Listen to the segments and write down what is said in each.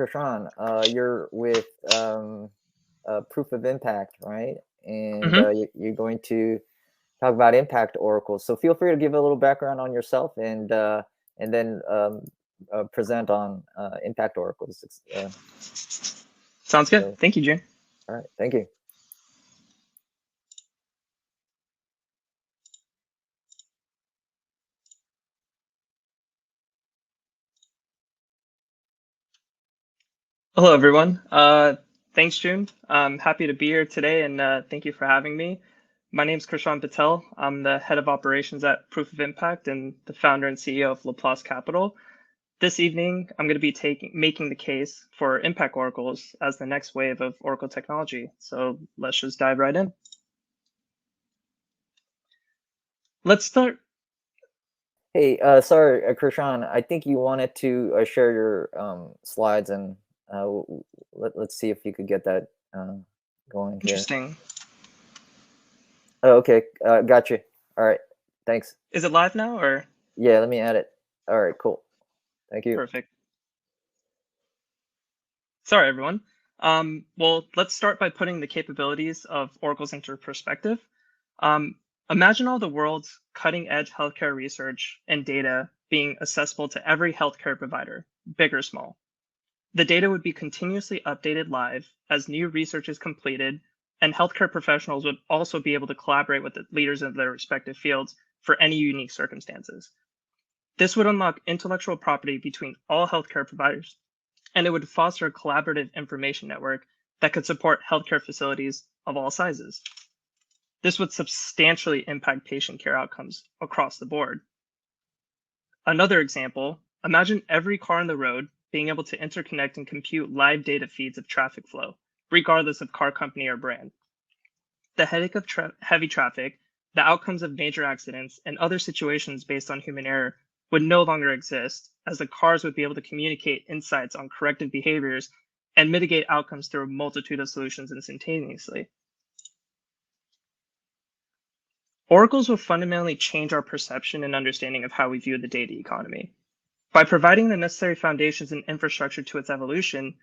Krishan, you're with Proof of Impact, right? And hmm you're going to talk about impact oracles. So feel free to give a little background on yourself and then present on impact oracles. Sounds good. So, Thank you, June. all right, thank you. Hello, everyone. Thanks, June. I'm happy to be here today, and thank you for having me. My name is Krishan Patel. I'm the head of operations at Proof of Impact and the founder and CEO of Laplace Capital. This evening, I'm going to be making the case for impact oracles as the next wave of oracle technology. So let's just dive right in. Let's start. Hey, sorry, Krishan, I think you wanted to share your slides, and let's see if you could get that going here. Interesting. Oh, okay, got you. All right, thanks. Is it live now or? Yeah, let me add it. All right, cool. Thank you. Perfect. Sorry, everyone. Well, let's start by putting the capabilities of oracles into perspective. Um, Imagine all the world's cutting edge healthcare research and data being accessible to every healthcare provider, big or small. The data would be continuously updated live as new research is completed, and healthcare professionals would also be able to collaborate with the leaders of their respective fields for any unique circumstances. This would unlock intellectual property between all healthcare providers, and it would foster a collaborative information network that could support healthcare facilities of all sizes. This would substantially impact patient care outcomes across the board. Another example, imagine every car on the road being able to interconnect and compute live data feeds of traffic flow, regardless of car company or brand. The headache of heavy traffic, the outcomes of major accidents, and other situations based on human error would no longer exist, as the cars would be able to communicate insights on corrective behaviors and mitigate outcomes through a multitude of solutions instantaneously. Oracles will fundamentally change our perception and understanding of how we view the data economy. By providing the necessary foundations and infrastructure to its evolution,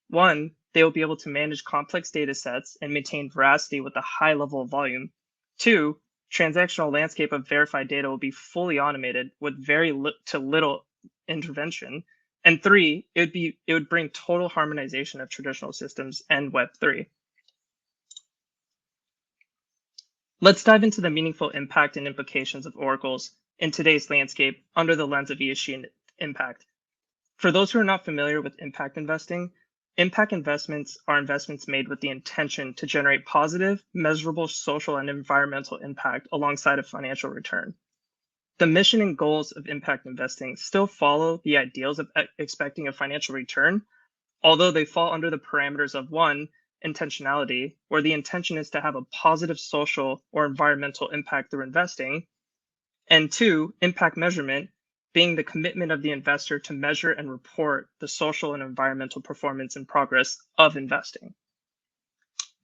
one, they will be able to manage complex data sets and maintain veracity with a high level of volume. Two, transactional landscape of verified data will be fully automated with to little intervention. And three, it would bring total harmonization of traditional systems and Web3. Let's dive into the meaningful impact and implications of oracles in today's landscape under the lens of ESG and impact. For those who are not familiar with impact investing, impact investments are investments made with the intention to generate positive, measurable social and environmental impact alongside a financial return. The mission and goals of impact investing still follow the ideals of expecting a financial return, although they fall under the parameters of one, intentionality, where the intention is to have a positive social or environmental impact through investing, and two, impact measurement, being the commitment of the investor to measure and report the social and environmental performance and progress of investing.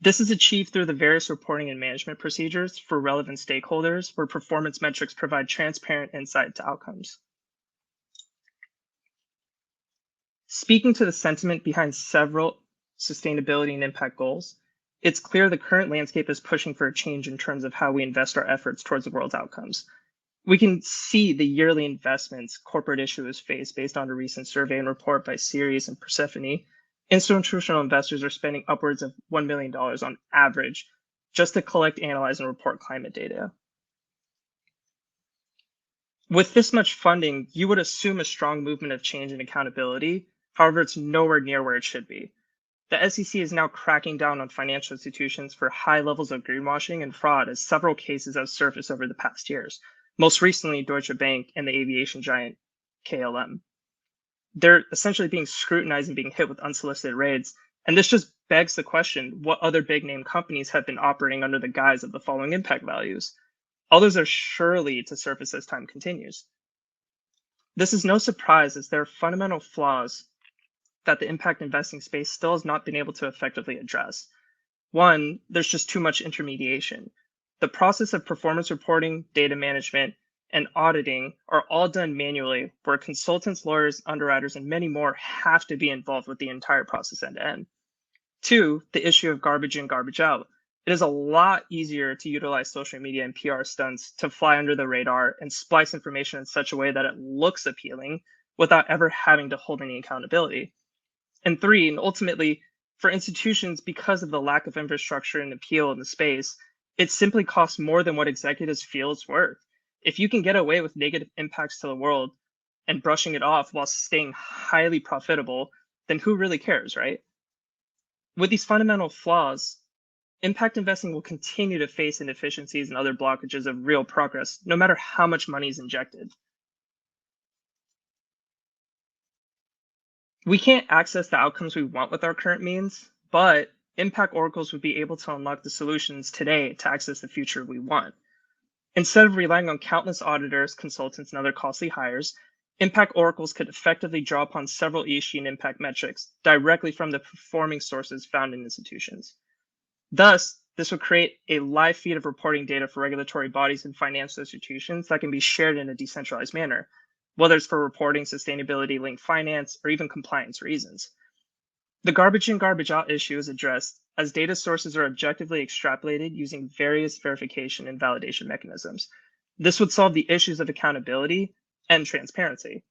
This is achieved through the various reporting and management procedures for relevant stakeholders, where performance metrics provide transparent insight to outcomes. Speaking to the sentiment behind several sustainability and impact goals, it's clear the current landscape is pushing for a change in terms of how we invest our efforts towards the world's outcomes. We can see the yearly investments corporate issuers face based on a recent survey and report by Ceres and Persephone. Institutional investors are spending upwards of $1 million on average just to collect, analyze, and report climate data. With this much funding, you would assume a strong movement of change and accountability. However, it's nowhere near where it should be. The SEC is now cracking down on financial institutions for high levels of greenwashing and fraud, as several cases have surfaced over the past years, most recently Deutsche Bank and the aviation giant KLM. They're essentially being scrutinized and being hit with unsolicited raids, and this just begs the question, what other big name companies have been operating under the guise of the following impact values? Others are surely to surface as time continues. This is no surprise, as there are fundamental flaws that the impact investing space still has not been able to effectively address. One, there's just too much intermediation. The process of performance reporting, data management, and auditing are all done manually, where consultants, lawyers, underwriters, and many more have to be involved with the entire process end to end. Two, the issue of garbage in, garbage out. It is a lot easier to utilize social media and PR stunts to fly under the radar and splice information in such a way that it looks appealing without ever having to hold any accountability. And three, and ultimately, for institutions, because of the lack of infrastructure and appeal in the space, it simply costs more than what executives feel it's worth. If you can get away with negative impacts to the world and brushing it off while staying highly profitable, then who really cares, right? With these fundamental flaws, impact investing will continue to face inefficiencies and other blockages of real progress, no matter how much money is injected. We can't access the outcomes we want with our current means, but impact oracles would be able to unlock the solutions today to access the future we want. Instead of relying on countless auditors, consultants, and other costly hires, impact oracles could effectively draw upon several ESG and impact metrics directly from the performing sources found in institutions. Thus, this would create a live feed of reporting data for regulatory bodies and financial institutions that can be shared in a decentralized manner, whether it's for reporting, sustainability, linked finance, or even compliance reasons. The garbage in, garbage out issue is addressed as data sources are objectively extrapolated using various verification and validation mechanisms. This would solve the issues of accountability and transparency.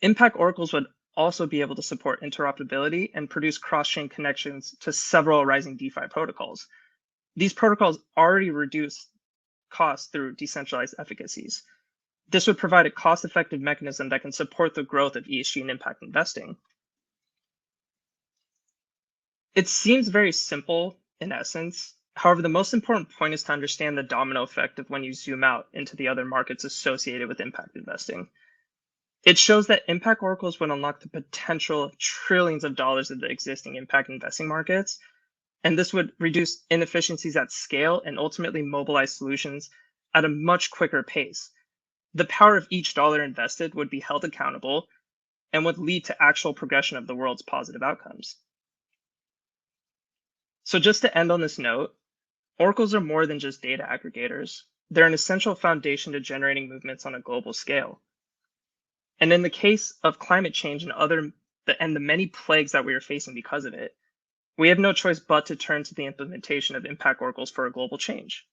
Impact oracles would also be able to support interoperability and produce cross-chain connections to several arising DeFi protocols. These protocols already reduce costs through decentralized efficacies. This would provide a cost-effective mechanism that can support the growth of ESG and impact investing. It seems very simple in essence. However, the most important point is to understand the domino effect of when you zoom out into the other markets associated with impact investing. It shows that impact oracles would unlock the potential of trillions of dollars of the existing impact investing markets, and this would reduce inefficiencies at scale and ultimately mobilize solutions at a much quicker pace. The power of each dollar invested would be held accountable and would lead to actual progression of the world's positive outcomes. So just to end on this note, oracles are more than just data aggregators. They're an essential foundation to generating movements on a global scale. And in the case of climate change and the many plagues that we are facing because of it, we have no choice but to turn to the implementation of impact oracles for a global change.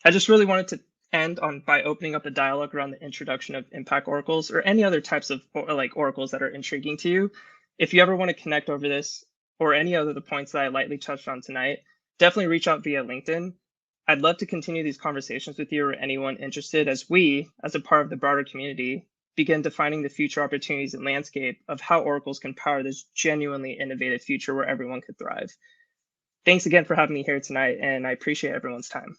I just really wanted to end by opening up a dialogue around the introduction of impact oracles or any other types of oracles that are intriguing to you. If you ever want to connect over this or any other of the points that I lightly touched on tonight, definitely reach out via LinkedIn. I'd love to continue these conversations with you or anyone interested as we, as a part of the broader community, begin defining the future opportunities and landscape of how oracles can power this genuinely innovative future where everyone could thrive. Thanks again for having me here tonight, and I appreciate everyone's time.